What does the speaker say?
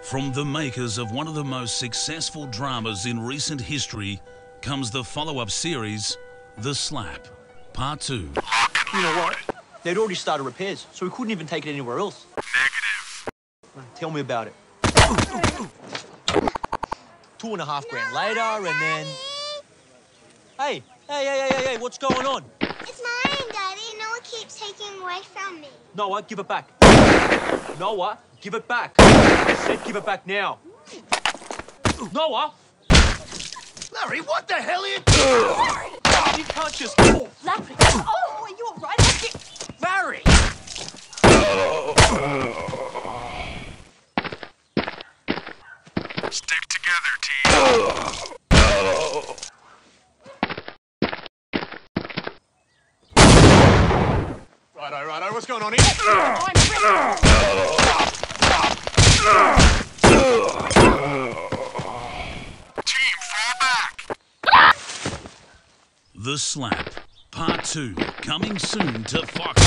From the makers of one of the most successful dramas in recent history comes the follow-up series, The Slap, Part 2. You know what? They'd already started repairs, so we couldn't even take it anywhere else. Negative. Tell me about it. 2.5 grand later, and then... Hey, what's going on? It's mine, Daddy. Noah keeps taking away from me. Noah, give it back. Noah, give it back. I said give it back now. Noah! Larry, what the hell are you doing? You can't just... Larry! Oh, are you all right? Larry! Stick together, team. Righto, what's going on here? Team, fall back. The Slap, Part 2, coming soon to Fox.